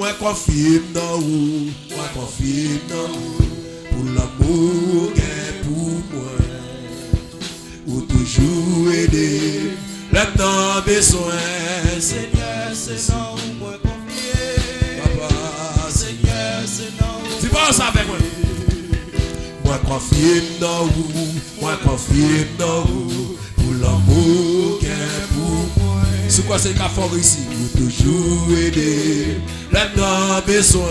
moi confirme dans où, moi confirme dans où, pour l'amour qu'est pour moi, ou toujours aider, maintenant besoin, Seigneur, c'est dans où moi confier, Papa, Seigneur, c'est dans où, tu penses avec moi, moi confirme dans où, moi confirme dans où, pour l'amour qu'est pour moi. C'est quoi c'est qu'a fort ici? Pour toujours aider, là-dedans besoin.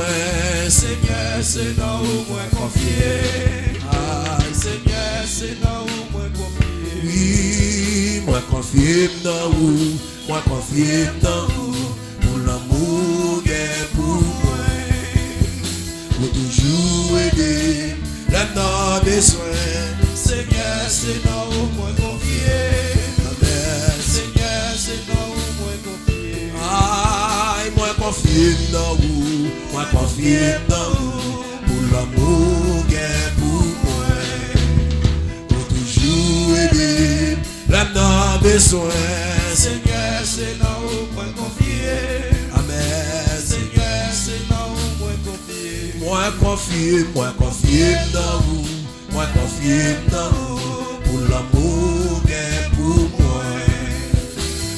Seigneur, c'est dans où moi confier. Ah, Seigneur, c'est dans où moi confier. Oui, moi confier dans où, moi confier dans où, pour l'amour qu'est pour moi. Pour toujours aider, là-dedans besoin. Seigneur, c'est dans où moi confier. Amen. Seigneur, c'est dans où moi confier. Aïe, moi confier dans où, moi confier dans où, pour l'amour qu'est pour moi. Pour toujours aider, là-dedans besoin. Seigneur, c'est dans où moi confier. Amen. Seigneur, c'est dans où moi confier. Moi confier dans où. Moi confier dans vous, pour l'amour qu'est pour moi,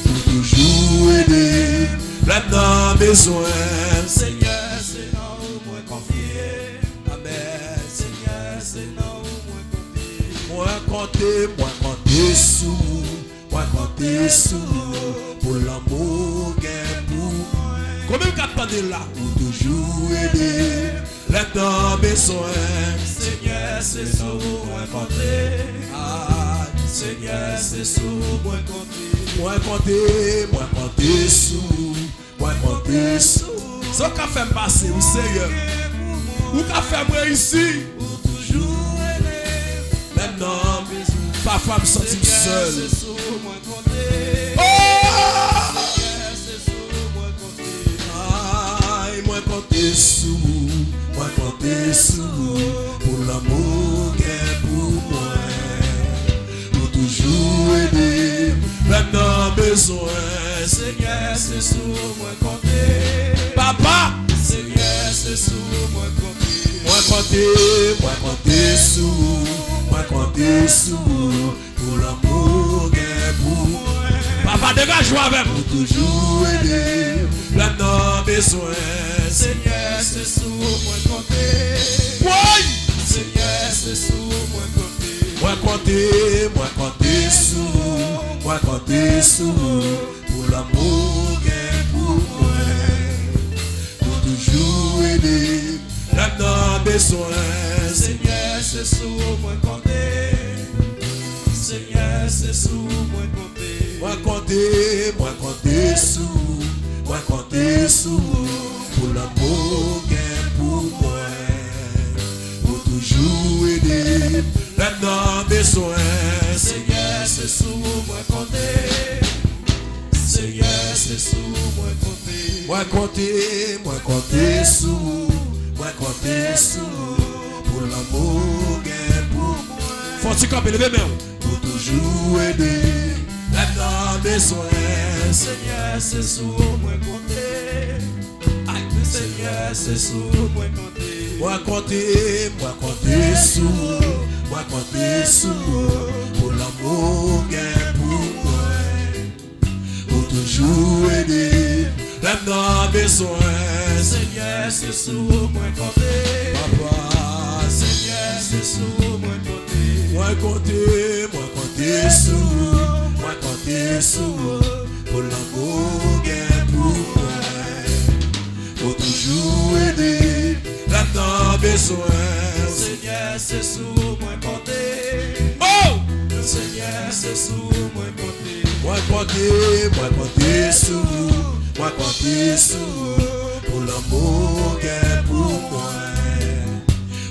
pour toujours aider, là-dedans besoin. Seigneur, c'est dans vous, moi confier. Amen. Seigneur, c'est dans vous, moi confier. Moi compter sous, moi compter sous, pour l'amour qu'est pour moi. Combien de temps là, pour toujours aider, là-dedans besoin. Seigneur, c'est sous moi compter. Ah, Seigneur, c'est sous moi compter. Moi compter sous, moi compter sous. Ce qu'a fait passer au Seigneur, ou qu'a fait moi ici, pour toujours aider. Maintenant, parfois me sentir seul. Seigneur, c'est sous moi compter. Oh! Seigneur, c'est sous moi compter. Ah, moi compter sous. Moi compter sous, pour l'amour qu'est pour moi, pour toujours aider, maintenant besoin. Seigneur, c'est sous moi compter. Papa, Seigneur, c'est sous moi compter. Moi compter sous, moi compter sous, pour l'amour qu'est pour moi. Papa, dégage-moi avec pour toujours aider, maintenant besoin. Seigneur, c'est sous moi compter. Oui! Seigneur, c'est sous moi compter. Moi compter sous, moi compter sous, pour l'amour qu'est pour moi, pour toujours aider, là-dedans besoin. Seigneur, c'est sous moi compter. Seigneur, c'est sous moi compter. Moi compter sous, moi compter sous, pour l'amour qu'est pour moi, pour toujours aider, là-dedans besoin. Seigneur, c'est sous moi compter. Seigneur, c'est sous moi compter. Moi compter sous, moi compter sous, pour l'amour qu'est pour moi. Faut-il camper les mains pour toujours aider, là-dedans besoin. Seigneur, c'est sous moi compter. Seigneur, c'est sous moi compter. Moi compter sous, moi compter sous, pour l'amour qu'est pour moi, pour toujours aider, là-dedans besoin. Seigneur, c'est sous moi compter. Papa, Seigneur, c'est sous moi compter. Moi compter sous, moi compter sous, pour l'amour qu'est pour moi, pour toujours aider, là-dedans besoin. Seigneur, c'est sous moi compter. Oh! Seigneur, c'est sous moi compter. Moi compter sous, moi compter sous, pour l'amour qu'est pour moi,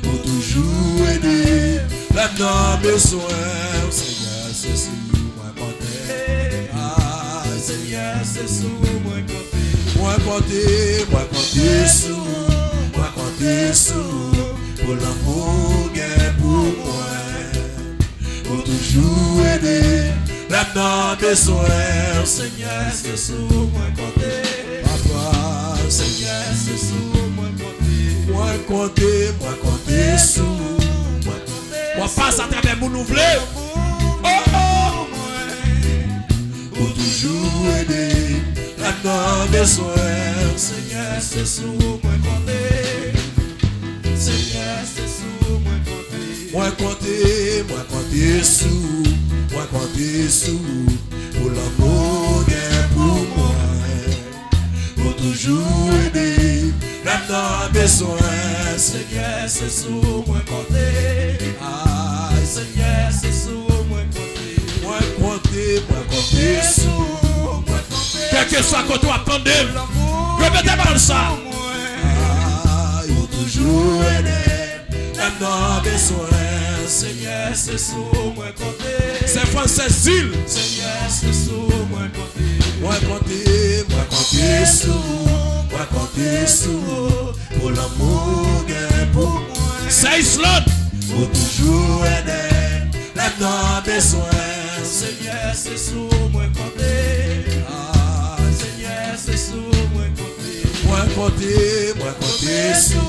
pour toujours aider, là-dedans besoin. Seigneur, c'est sous moi compter. Ah, Seigneur, c'est sous moi compter. Moi compter sous, moi compter sous, pour l'amour qu'est pour moi, pour toujours aider, là-dedans besoin. Seigneur, c'est sous moi compter. Papa, Seigneur, c'est sous moi compter. Moi compter sous. Moi passe à travers mon ouvré. Oh, pour toujours aider. La besoin. Seigneur, c'est sous moi compter. Seigneur, c'est sous moi compter. Moi compter sous. Moi compter sous. Pour l'amour est pour moi. Pour toujours aider. La besoin. Seigneur, c'est sous moi compter. Seigneur, c'est sous moi compter. Moi compter sous. Quel que soit quand on attendait, répétez-moi ça. Il faut toujours aider, la besoin. Seigneur, c'est sous moi compter. C'est français île. Seigneur, c'est sous moi compter. Moi compter sous. Pour l'amour pour moi. C'est Islande. Faut toujours aider, la besoin. Seigneur, c'est sous moi compter. Seigneur, c'est sous moi compter. Moi compter sous.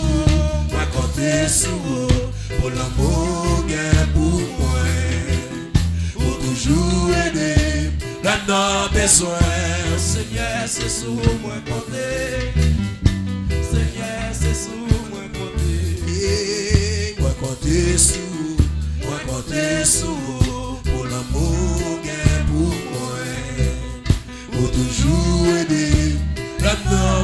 Pour l'amour pour moi. Pour toujours aider, la besoin. Seigneur, c'est sous moi compter. Seigneur, c'est sous moi compter. Moi compter sous. Pour l'amour pour moi. Pour toujours aider, la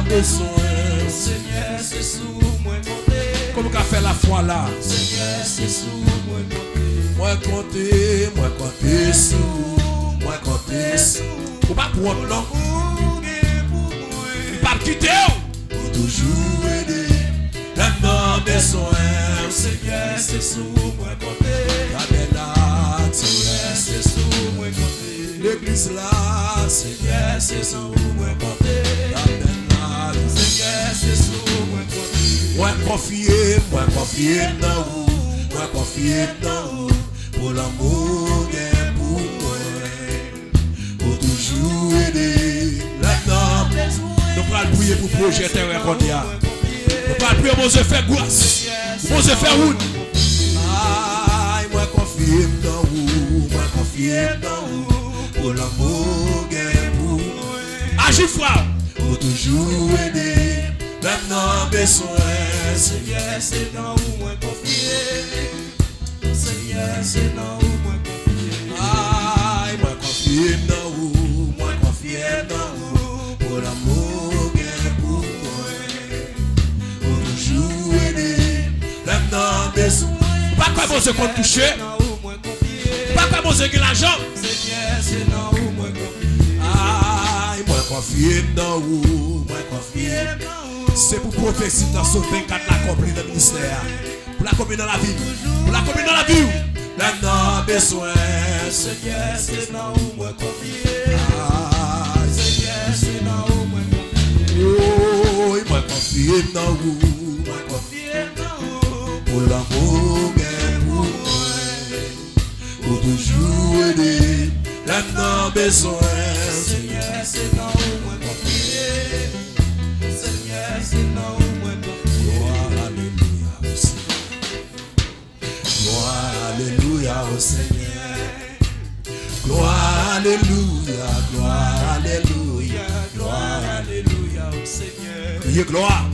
besoin. Seigneur, c'est sous moi compter. Comme qu'a fait la foi là. Seigneur, c'est sous moi compter. Moi compter sous. Ou pas pour non. Il pas quitter. Pour toujours aider, la besoin. Seigneur, c'est sous moi compter. Seigneur, c'est sous moi compter. L'église là, Seigneur, c'est sous moi compter. Seigneur, c'est sous moi compter. Moi confier dans vous. Moi confier dans vous. Pour l'amour est pour moi. Pour toujours aider la besoin. Nous allons prier pour projet terre qu'on y a. Nous allons prier pour faire grâce. Pour faire route. Moi confier dans vous. Pour l'amour est pour moi. Agis frère. Pour toujours aider, maintenant besoin. Seigneur, c'est dans où moi confier. Seigneur, c'est dans où moi confier. Moi confier dans où. Pour l'amour est pour moi. Pour toujours aider, maintenant besoin. Pas quoi vous compte toucher. Pas quoi vous avez l'argent. Seigneur, c'est dans où moi confier. Moi confier dans où. C'est pour prophétie dans ce 24 l'accompli dans le ministère. Pour l'accomplir dans la vie. Pour l'accomplir dans la vie. Là, besoin. Seigneur, c'est dans où moi confier. Seigneur, c'est dans où moi confier. Oh, moi confier dans où. Pour l'amour est pour moi. Pour toujours aider. Là, besoin. Seigneur, c'est dans où moi confier. Seigneur, c'est dans où moi confier. Gloire, alléluia au Seigneur. Gloire, alléluia, gloire, alléluia, gloire, alléluia au Seigneur. Criez gloire.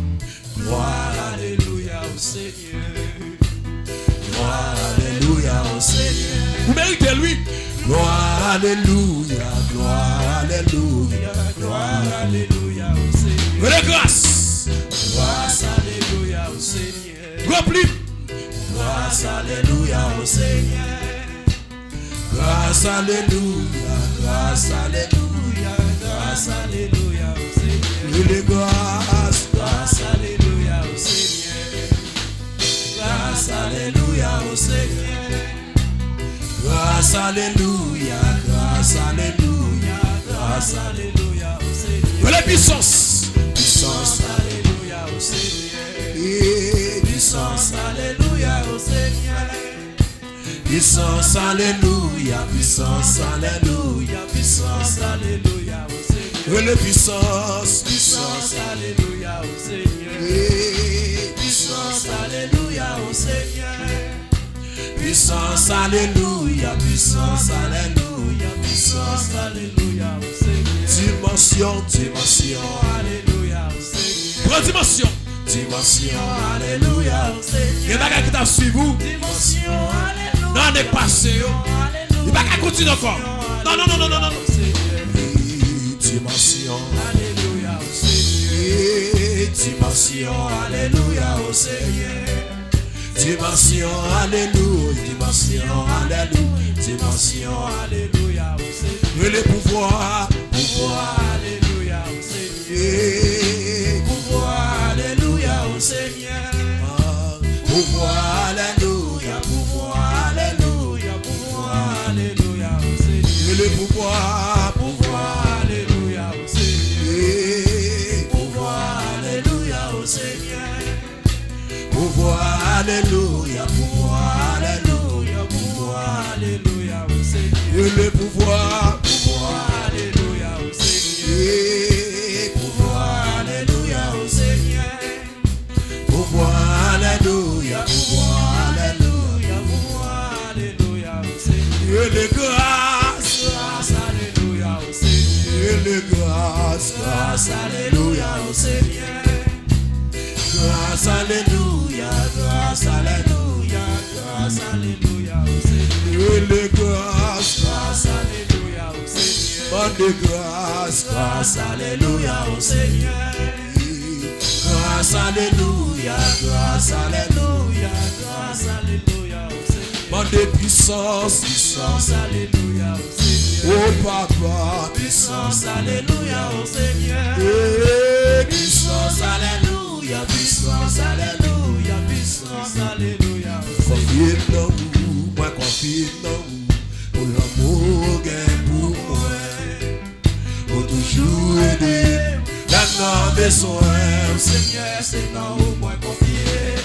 Gloire, alléluia au Seigneur. Gloire, alléluia au Seigneur. Vous méritez lui. Gloire, alléluia, gloire, alléluia, gloire, alléluia au Seigneur. Venez grâce. Grâce, alléluia au Seigneur. Remplis. Grâce, alléluia au Seigneur. Grâce, alléluia, grâce, alléluia, grâce, alléluia au Seigneur. Les grâces. Grâce, alléluia au Seigneur. Grâce, alléluia au Seigneur. Grâce, alléluia, grâce, alléluia, grâce, alléluia au Seigneur. La puissance. Puissance, alléluia au Seigneur. Puissance, alléluia au Seigneur. Puissance, alléluia, puissance, alléluia, puissance, alléluia au Seigneur. Le puissance, Puissance, alléluia au Seigneur. Puissance, alléluia au Seigneur. puissance, alléluia, Puissance, alléluia. Puissance, alléluia au Seigneur. dimension, dimension, Alléluia au Seigneur. grande dimension, Dimension, alléluia au Seigneur. il y a des bagages qui t'a suivi, Dimension, alléluia. non, on est passé, il va pas continuer encore, non, non, non, non, non, non, dimension, Alléluia au Seigneur. dimension, Alléluia au Seigneur. dimension, alléluia, dimension, alléluia, dimension, Alléluia au Seigneur. le pouvoir, Pouvoir, alléluia au Seigneur. Pouvoir, alléluia au Seigneur. pouvoir, alléluia, Pouvoir, alléluia. Pouvoir, alléluia au Seigneur. le pouvoir, Pouvoir, alléluia au Seigneur. Pouvoir, alléluia au Seigneur. pouvoir, alléluia, Pouvoir, alléluia. Pouvoir, alléluia au Seigneur. le pouvoir, Pouvoir, alléluia au Seigneur. Pouvoir, alléluia au Seigneur. pouvoir, alléluia, Pouvoir, alléluia. Pouvoir, alléluia au Seigneur. le grâce, Grâce, alléluia au Seigneur. le grâce, Grâce, alléluia au Seigneur. grâce, alléluia, Grâce, alléluia. Grâce, alléluia au Seigneur. le grâce, Grâce, alléluia au Seigneur. de grâce, Grâce, alléluia au Seigneur. grâce, alléluia, Grâce, alléluia. Grâce, alléluia au Seigneur. de puissance, Puissance, alléluia au Seigneur. oh papa, Puissance, alléluia au Seigneur. Puissance, alléluia. Puissance, alléluia. Puissance, alléluia au Seigneur. confie dans vous, moi confie dans vous, pour l'amour gain pour moi, pour toujours aider, la non besoin, Seigneur, c'est dans où moi confier.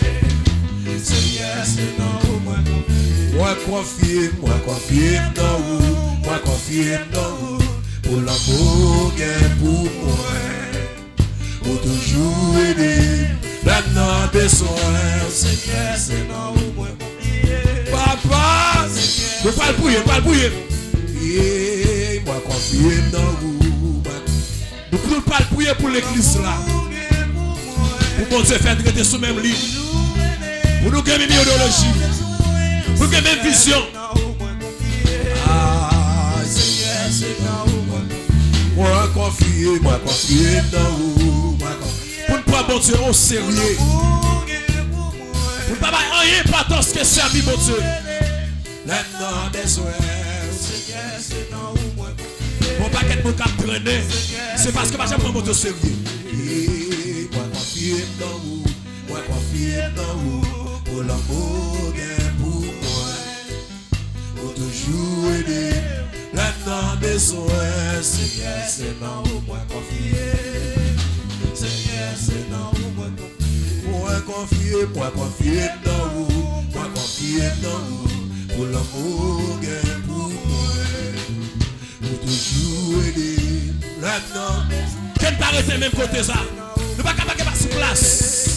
Seigneur, c'est dans où moi confier. moi confie dans vous, moi confie dans vous, pour l'amour gain pour moi, pour toujours aider, la non besoin, Seigneur, c'est dans où moi confier. papa, ne pas le bouiller, pas le bouiller. Moi confie dans vous, nous ne pouvons pas le bouiller pour l'église là. Pour bon Dieu faire traiter sous même lit. Pour nous gagner idéologie. Pour nous gagner vision. Ah, Seigneur, c'est dans où moi moi confier dans vous. Pour ne pas bon Dieu au sérieux. Pour ne pas rien importance que servir bon Dieu. Maintenant besoin. Seigneur, c'est dans où moi Mon paquet de mon cap traîner. C'est parce que ma jambe prend mon Dieu sérieux. Moi confier dans vous. Moi confier dans vous. Pour l'amour gain pour moi. Pour toujours aider. Maintenant besoin. Seigneur, c'est dans où moi confier. Seigneur, c'est dans où moi confier. Moi confier dans vous. Moi confier dans vous. Pour l'amour gain pour moi. Pour toujours aider. Maintenant. Quel paraît le même côté ça? Ne pas capable de passer place.